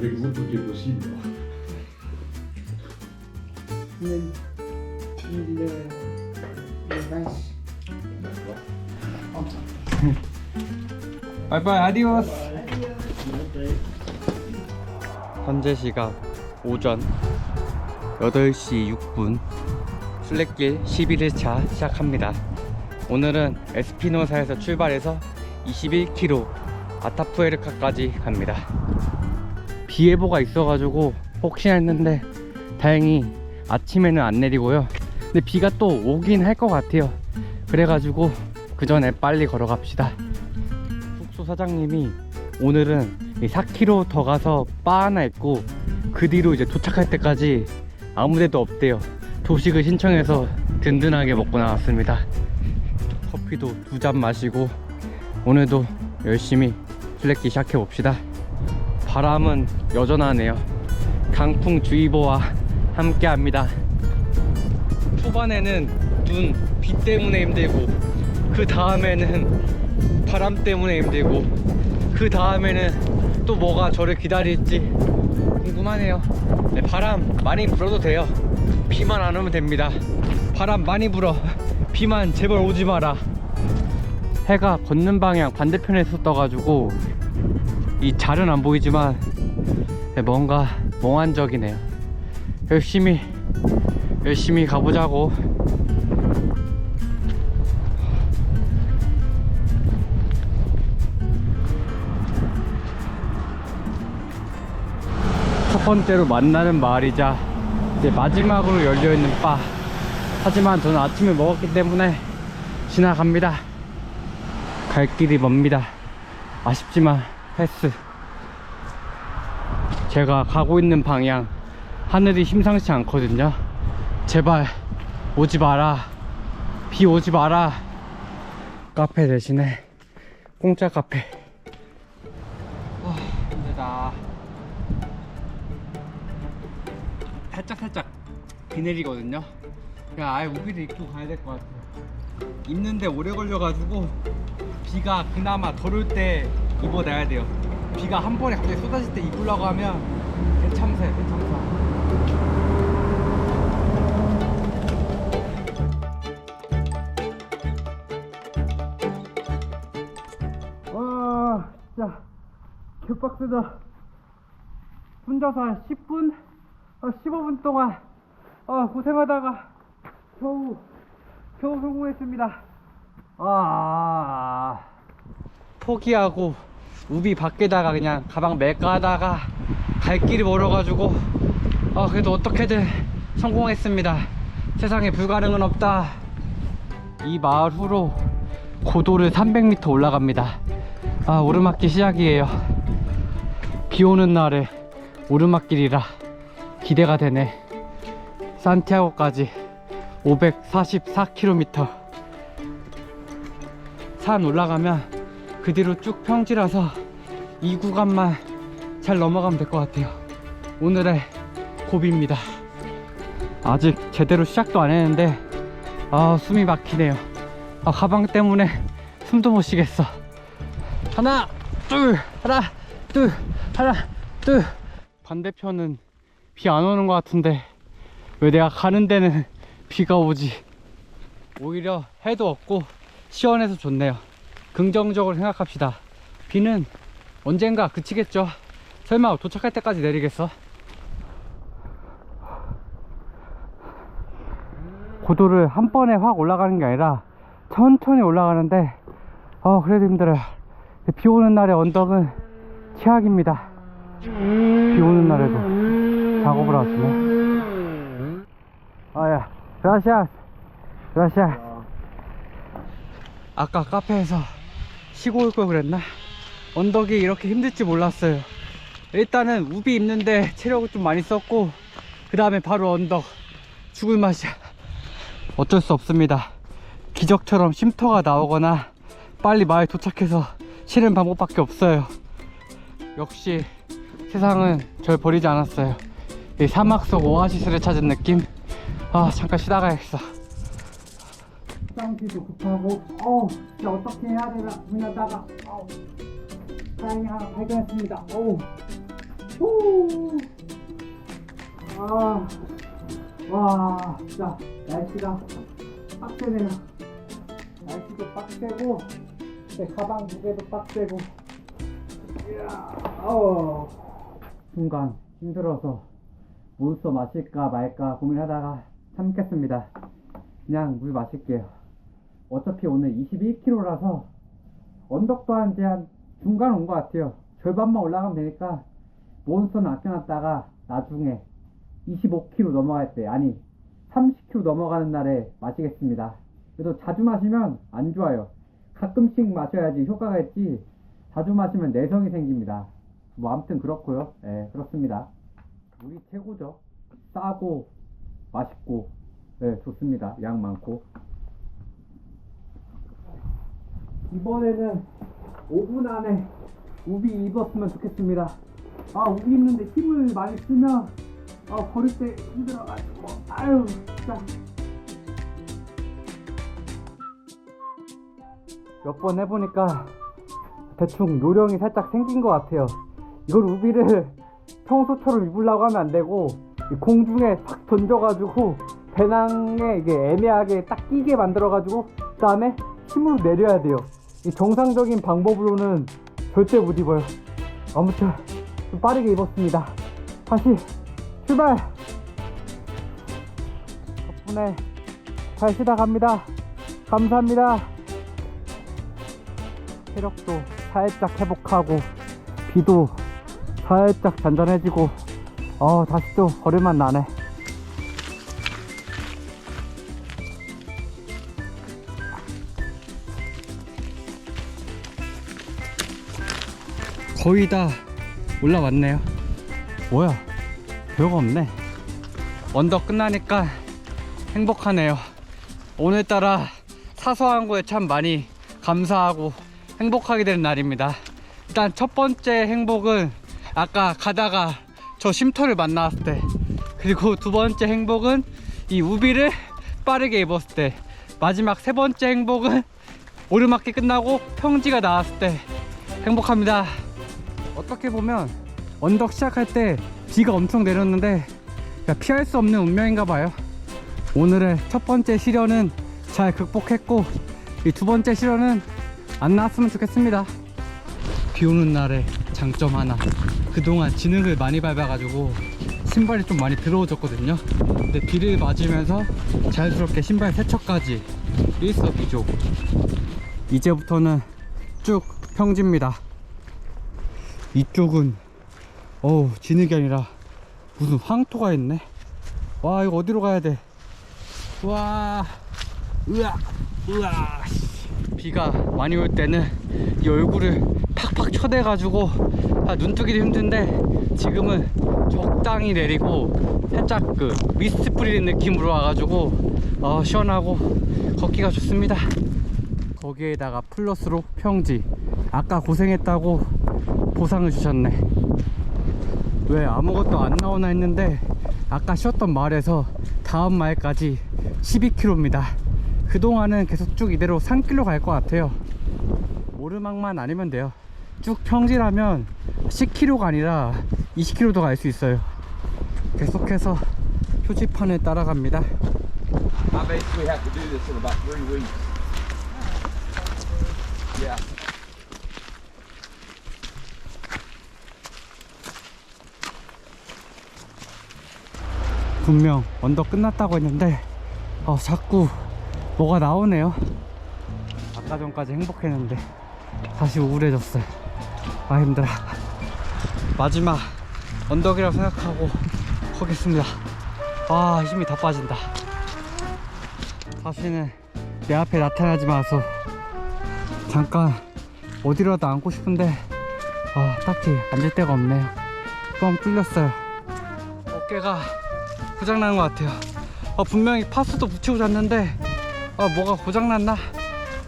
avec vous, tout est possible. Les vaches. 바이바이 아디오스. 현재 시각 오전 8시 6분 순례길 11일차 시작합니다. 오늘은 에스피노사에서 출발해서 21km 아타푸에르카까지 갑니다. 비 예보가 있어가지고 혹시나 했는데 다행히 아침에는 안 내리고요. 근데 비가 또 오긴 할 것 같아요. 그래가지고 그 전에 빨리 걸어갑시다. 숙소 사장님이 오늘은 4km 더 가서 바 하나 있고 그 뒤로 이제 도착할 때까지 아무데도 없대요. 조식을 신청해서 든든하게 먹고 나왔습니다. 커피도 2잔 마시고 오늘도 열심히 순례길 시작해 봅시다. 바람은 여전하네요. 강풍주의보와 함께 합니다. 초반에는 눈, 비 때문에 힘들고 그 다음에는 바람 때문에 힘들고 그 다음에는 또 뭐가 저를 기다릴지 궁금하네요. 네, 바람 많이 불어도 돼요. 비만 안 오면 됩니다. 바람 많이 불어. 비만 제발 오지 마라. 해가 걷는 방향 반대편에서 떠가지고 이 잘은 안 보이지만 뭔가 몽환적이네요. 열심히 가보자고. 첫 번째로 만나는 마을이자 이제 마지막으로 열려있는 바. 하지만 저는 아침에 먹었기 때문에 지나갑니다. 갈 길이 멉니다. 아쉽지만 패스. 제가 가고 있는 방향 하늘이 심상치 않거든요. 제발 오지 마라. 비 오지 마라. 카페 대신에 공짜 카페. 힘들다. 살짝 비 내리거든요. 그냥 아예 우비를 입고 가야 될 것 같아요. 입는데 오래 걸려가지고 비가 그나마 덜 올 때 입어놔야 돼요. 비가 한 번에 갑자기 쏟아질 때 입으려고 하면 대참사예요. 대참사. 와 진짜 개빡세다. 혼자서 한 10분? 15분 동안 고생하다가 겨우 성공했습니다. 포기하고 우비 밖에다가 그냥 가방 멜까 하다가 갈 길이 멀어가지고 그래도 어떻게든 성공했습니다. 세상에 불가능은 없다. 이 마을 후로 고도를 300m 올라갑니다. 오르막길 시작이에요. 비 오는 날에 오르막길이라 기대가 되네. 산티아고까지 544km. 산 올라가면 그 뒤로 쭉 평지라서 이 구간만 잘 넘어가면 될 것 같아요. 오늘의 고비입니다. 아직 제대로 시작도 안 했는데 숨이 막히네요. 가방 때문에 숨도 못 쉬겠어. 하나 둘. 반대편은 비 안 오는 것 같은데 왜 내가 가는 데는 비가 오지? 오히려 해도 없고 시원해서 좋네요. 긍정적으로 생각합시다. 비는 언젠가 그치겠죠. 설마 도착할 때까지 내리겠어? 고도를 한 번에 확 올라가는 게 아니라 천천히 올라가는데 그래도 힘들어요. 비 오는 날의 언덕은 최악입니다. 비 오는 날에도 작업을 하시네. 야, 그라시아스. 아까 카페에서 쉬고 올 걸 그랬나? 언덕이 이렇게 힘들지 몰랐어요. 일단은 우비 입는데 체력을 좀 많이 썼고 그 다음에 바로 언덕. 죽을 맛이야. 어쩔 수 없습니다. 기적처럼 쉼터가 나오거나 빨리 마을 도착해서 쉬는 방법밖에 없어요. 역시 세상은 절 버리지 않았어요. 이 사막 속 오아시스를 찾은 느낌. 잠깐 쉬다 가야겠어. 쌍기도 급하고 진짜 어떻게 해야 되나 고민하다가 다행히 하나 발견했습니다. 후. 아, 와, 진짜 날씨가 빡세네요. 날씨도 빡세고, 내 가방 무게도 빡세고. 이야, 순간 힘들어서 몬스터 마실까 말까 고민하다가 참겠습니다. 그냥 물 마실게요. 어차피 오늘 21km라서 언덕도 한 중간 온 것 같아요. 절반만 올라가면 되니까 몬스터는 아껴놨다가 나중에 25km 넘어갈 때, 아니 30km 넘어가는 날에 마시겠습니다. 그래도 자주 마시면 안 좋아요. 가끔씩 마셔야지 효과가 있지, 자주 마시면 내성이 생깁니다. 뭐 아무튼 그렇고요. 네, 그렇습니다. 물이 최고죠. 싸고 맛있고, 네, 좋습니다. 양 많고. 이번에는 5분 안에 우비 입었으면 좋겠습니다. 아, 우비 입는데 힘을 많이 쓰면 걸을 때 힘들어가지고, 아유 진짜. 몇 번 해보니까 대충 요령이 살짝 생긴 것 같아요. 이걸 우비를 평소처럼 입으려고 하면 안 되고, 공중에 팍 던져가지고 배낭에 이게 애매하게 딱 끼게 만들어가지고 그 다음에 힘으로 내려야 돼요. 이 정상적인 방법으로는 절대 못 입어요. 아무튼 좀 빠르게 입었습니다. 다시 출발! 덕분에 잘 쉬다 갑니다. 감사합니다. 체력도 살짝 회복하고 비도 살짝 잔잔해지고, 다시 또 걸을만 나네. 거의 다 올라왔네요. 뭐야, 별거 없네. 언덕 끝나니까 행복하네요. 오늘따라 사소한 거에 참 많이 감사하고 행복하게 되는 날입니다. 일단 첫 번째 행복은 아까 가다가 저 쉼터를 만났을 때, 그리고 두 번째 행복은 이 우비를 빠르게 입었을 때, 마지막 세 번째 행복은 오르막길 끝나고 평지가 나왔을 때 행복합니다. 어떻게 보면 언덕 시작할 때 비가 엄청 내렸는데 피할 수 없는 운명인가 봐요. 오늘의 첫 번째 시련은 잘 극복했고, 이 두 번째 시련은 안 나왔으면 좋겠습니다. 비 오는 날의 장점 하나, 그동안 진흙을 많이 밟아가지고 신발이 좀 많이 더러워졌거든요. 근데 비를 맞으면서 자연스럽게 신발 세척까지 일석이조. 이제부터는 쭉 평지입니다. 이쪽은 진흙이 아니라 무슨 황토가 있네. 와, 이거 어디로 가야 돼? 와, 으아. 비가 많이 올 때는 이 얼굴을 팍팍 쳐대가지고 눈뜨기도 힘든데, 지금은 적당히 내리고 살짝 그 미스트 뿌리는 느낌으로 와가지고 시원하고 걷기가 좋습니다. 거기에다가 플러스로 평지. 아까 고생했다고 보상을 주셨네. 왜 아무것도 안 나오나 했는데, 아까 쉬었던 마을에서 다음 마을까지 12km입니다. 그동안은 계속 쭉 이대로 산길로 갈 것 같아요. 오르막만 아니면 돼요. 쭉 평지라면 10km가 아니라 20km도 갈 수 있어요. 계속해서 표지판을 따라갑니다. I basically have to do this in about 3 weeks. Yeah. 분명 언덕 끝났다고 했는데 자꾸 뭐가 나오네요. 아까 전까지 행복했는데 다시 우울해졌어요. 힘들어. 마지막 언덕이라고 생각하고 걷겠습니다. 힘이 다 빠진다. 다시는 내 앞에 나타나지 마서. 잠깐 어디라도 앉고 싶은데 딱히 앉을 데가 없네요. 뻥 뚫렸어요. 어깨가 고장난 것 같아요. 분명히 파스도 붙이고 잤는데 뭐가 고장났나?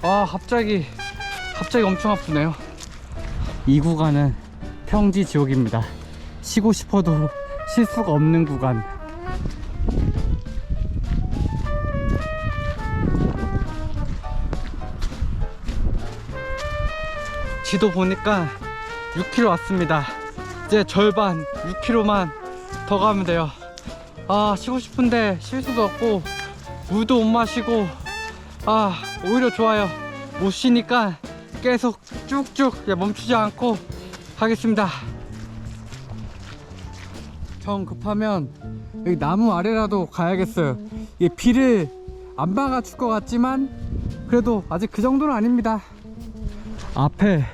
갑자기 엄청 아프네요. 이 구간은 평지 지옥입니다. 쉬고 싶어도 쉴 수가 없는 구간. 지도 보니까 6km 왔습니다. 이제 이제 절반 6km만 더 가면 돼요. 아, 쉬고 싶은데 쉴 수도 없고 물도 못 마시고, 아, 오히려 좋아요. 못 쉬니까 계속 쭉쭉 멈추지 않고 가겠습니다. 정 급하면 여기 나무 아래라도 가야겠어요. 이게 비를 안 막아줄 것 같지만 그래도 아직 그 정도는 아닙니다. 앞에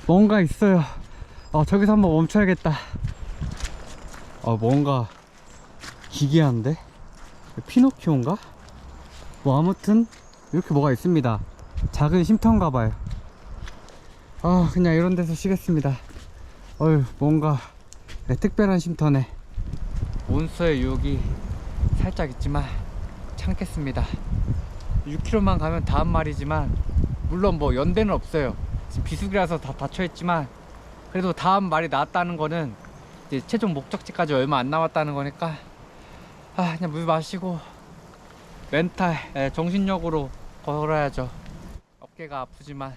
뭔가 있어요. 저기서 한번 멈춰야겠다. 뭔가 기괴한데? 피노키오인가? 뭐 아무튼 이렇게 뭐가 있습니다. 작은 쉼터인가 봐요. 그냥 이런 데서 쉬겠습니다. 뭔가 특별한 쉼터네. 몬스터의 유혹이 살짝 있지만 참겠습니다. 6km만 가면 다음 말이지만, 물론 뭐 연대는 없어요. 지금 비수기라서 다 닫혀있지만 그래도 다음 말이 나왔다는 거는 이제 최종 목적지까지 얼마 안 남았다는 거니까 그냥 물 마시고 멘탈, 정신력으로 걸어야죠. 어깨가 아프지만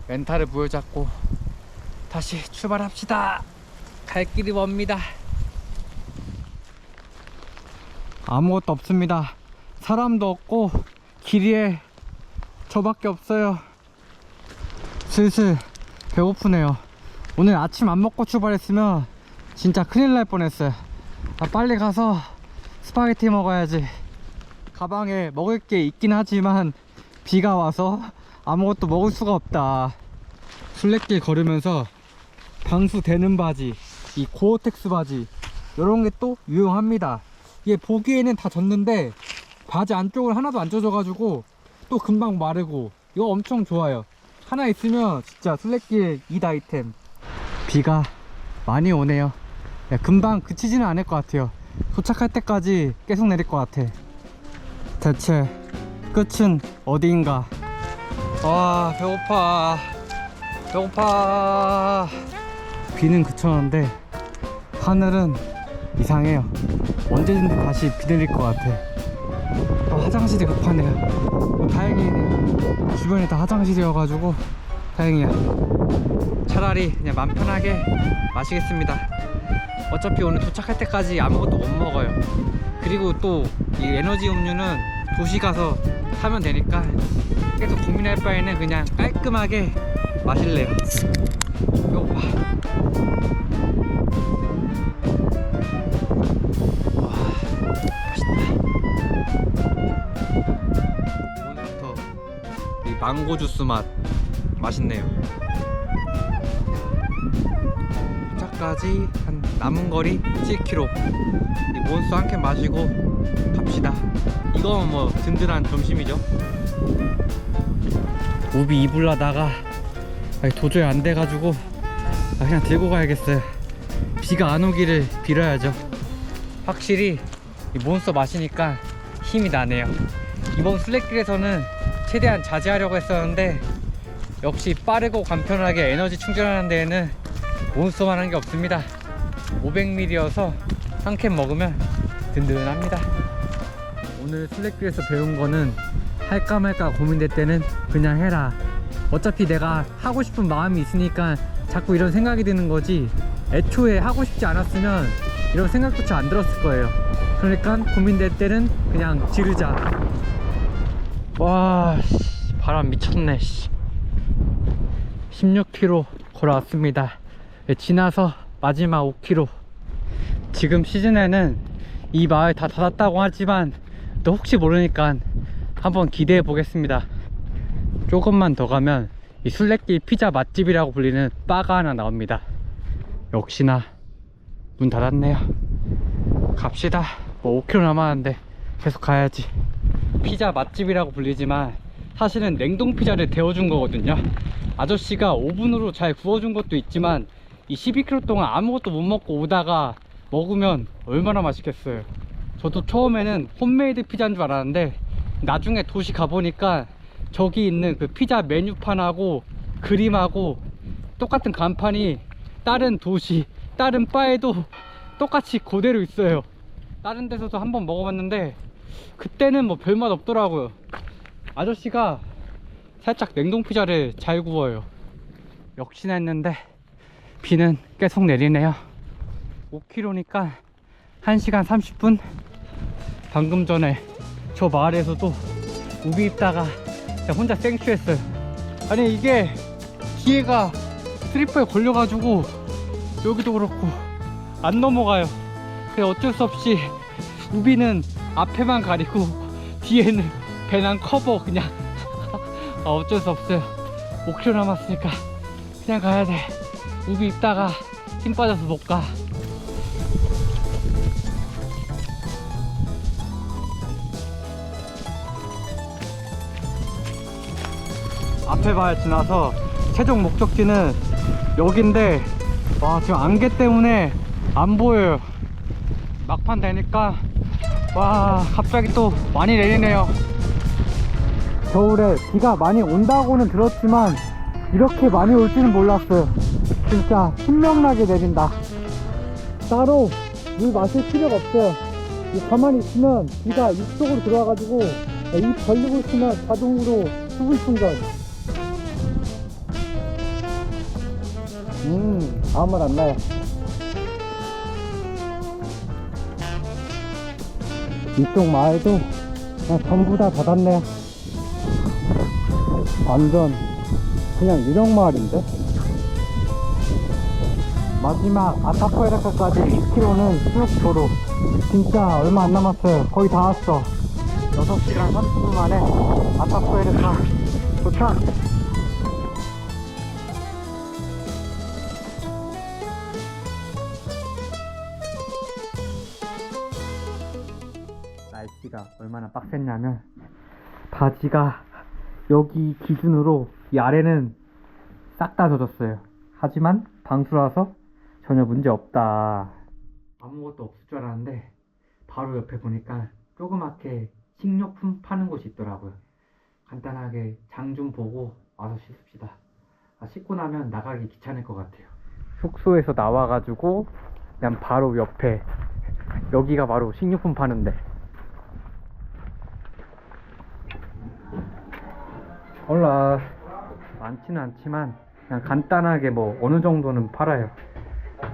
멘탈을 부여잡고 다시 출발합시다. 갈 길이 멉니다. 아무것도 없습니다. 사람도 없고 길이에 저밖에 없어요. 슬슬 배고프네요. 오늘 아침 안 먹고 출발했으면 진짜 큰일 날 뻔했어요. 빨리 가서 스파게티 먹어야지. 가방에 먹을 게 있긴 하지만 비가 와서 아무것도 먹을 수가 없다. 순례길 걸으면서 방수 되는 바지, 이 고어텍스 바지, 이런 게 또 유용합니다. 이게 보기에는 다 젖는데 바지 안쪽을 하나도 안 젖어가지고 또 금방 마르고, 이거 엄청 좋아요. 하나 있으면 진짜 순례길 2아이템. 비가 많이 오네요. 금방 그치지는 않을 것 같아요. 도착할 때까지 계속 내릴 것 같아. 대체 끝은 어디인가? 배고파. 비는 그쳤는데 하늘은 이상해요. 언제든지 다시 비 내릴 것 같아. 화장실이 급하네요. 다행이네. 주변에 다 화장실이어가지고 다행이야. 차라리 그냥 맘 편하게 마시겠습니다. 어차피 오늘 도착할 때까지 아무것도 못 먹어요. 그리고 또 이 에너지 음료는 도시 가서 사면 되니까 계속 고민할 바에는 그냥 깔끔하게 마실래요. 배고파. 맛있다. 오늘부터 이 망고 주스 맛 맛있네요. 도착까지 한 남은 거리 7km. 이 몬스터 한 캔 마시고 갑시다. 이건 뭐 든든한 점심이죠. 우비 입으려다가 도저히 안 돼가지고 그냥 들고 가야겠어요. 비가 안 오기를 빌어야죠. 확실히 이 몬스터 마시니까 힘이 나네요. 이번 순례길에서는 최대한 자제하려고 했었는데 역시 빠르고 간편하게 에너지 충전하는 데에는 몬스터만 한 게 없습니다. 500ml여서 한 캔 먹으면 든든합니다. 오늘 순례길에서 배운 거는 할까 말까 고민될 때는 그냥 해라. 어차피 내가 하고 싶은 마음이 있으니까 자꾸 이런 생각이 드는 거지, 애초에 하고 싶지 않았으면 이런 생각조차 안 들었을 거예요. 그러니까 고민될 때는 그냥 지르자. 와, 바람 미쳤네. 16km 걸어왔습니다. 지나서 마지막 5km. 지금 시즌에는 이 마을 다 닫았다고 하지만 또 혹시 모르니까 한번 기대해 보겠습니다. 조금만 더 가면 이 순례길 피자 맛집이라고 불리는 바가 하나 나옵니다. 역시나 문 닫았네요. 갑시다. 뭐 5km 남았는데 계속 가야지. 피자 맛집이라고 불리지만 사실은 냉동 피자를 데워준 거거든요. 아저씨가 오븐으로 잘 구워준 것도 있지만 이 12km 동안 아무것도 못 먹고 오다가 먹으면 얼마나 맛있겠어요. 저도 처음에는 홈메이드 피자인 줄 알았는데 나중에 도시 가보니까 저기 있는 그 피자 메뉴판하고 그림하고 똑같은 간판이 다른 도시, 다른 바에도 똑같이 그대로 있어요. 다른 데서도 한번 먹어봤는데 그때는 뭐 별맛 없더라고요. 아저씨가 살짝 냉동 피자를 잘 구워요. 역시나 했는데 비는 계속 내리네요. 5km니까 1시간 30분. 방금 전에 저 마을에서도 우비 입다가 그냥 혼자 생취했어요. 아니 이게 뒤에가 슬리퍼에 걸려가지고 여기도 그렇고 안 넘어가요. 그래서 어쩔 수 없이 우비는 앞에만 가리고 뒤에는 배낭 커버 그냥 어쩔 수 없어요. 5km 남았으니까 그냥 가야 돼. 우비 입다가 힘 빠져서 못 가. 앞에 마을 지나서 최종 목적지는 여긴데, 와 지금 안개 때문에 안 보여요. 막판 되니까 와 갑자기 또 많이 내리네요. 겨울에 비가 많이 온다고는 들었지만 이렇게 많이 올지는 몰랐어요. 진짜 신명나게 내린다. 따로 물 마실 필요가 없어요. 가만히 있으면 비가 입속으로 들어와가지고 입 벌리고 있으면 자동으로 수분 충전. 아무 말 안 나요. 이쪽 마을도 그냥 전부 다 닫았네요. 완전 그냥 유령 마을인데. 마지막 아타푸에르카까지 2km는 수록도로. 진짜 얼마 안 남았어요. 거의 다 왔어. 6시간 30분 만에 아타푸에르카 도착. 날씨가 얼마나 빡셌냐면 바지가 여기 기준으로 이 아래는 싹 다 젖었어요. 하지만 방수라서 전혀 문제 없다. 아무것도 없을 줄 알았는데 바로 옆에 보니까 조그맣게 식료품 파는 곳이 있더라고요. 간단하게 장 좀 보고 와서 씻읍시다. 씻고 나면 나가기 귀찮을 것 같아요. 숙소에서 나와가지고 그냥 바로 옆에 여기가 바로 식료품 파는데, 몰라 많지는 않지만 그냥 간단하게 뭐 어느 정도는 팔아요.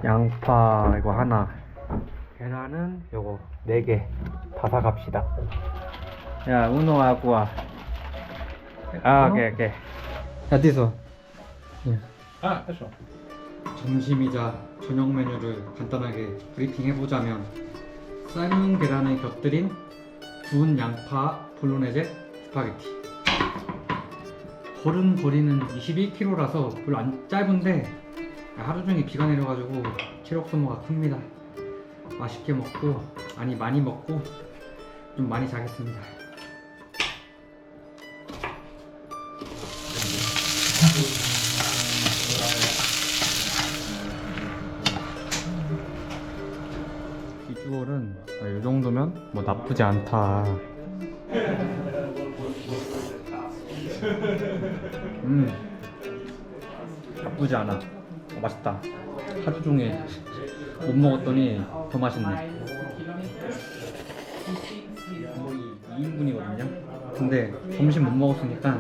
양파 이거 하나, 계란은 요거 4개 다 사갑시다. 야 우노 아구아. 오케이. 어디서? 됐어. 점심이자 저녁 메뉴를 간단하게 브리핑 해보자면, 삶은 계란을 곁들인 구운 양파 볼로네제 스파게티. 걸은 거리는 21km라서 별로 안 짧은데 하루 종일 비가 내려가지고 체력 소모가 큽니다. 맛있게 먹고, 아니 많이 먹고 좀 많이 자겠습니다. 비주얼은 이 정도면 뭐 나쁘지 않다. 나쁘지 않아. 맛있다. 하루 종일 못 먹었더니 더 맛있네. 거의 2인분이거든요. 근데 점심 못 먹었으니까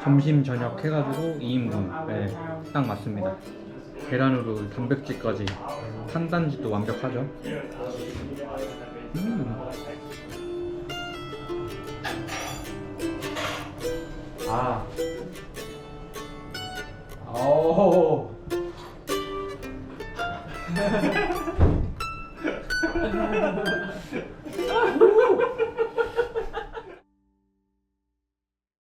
점심 저녁 해가지고 2인분. 네, 딱 맞습니다. 계란으로 단백질까지, 탄단지도 완벽하죠. 오.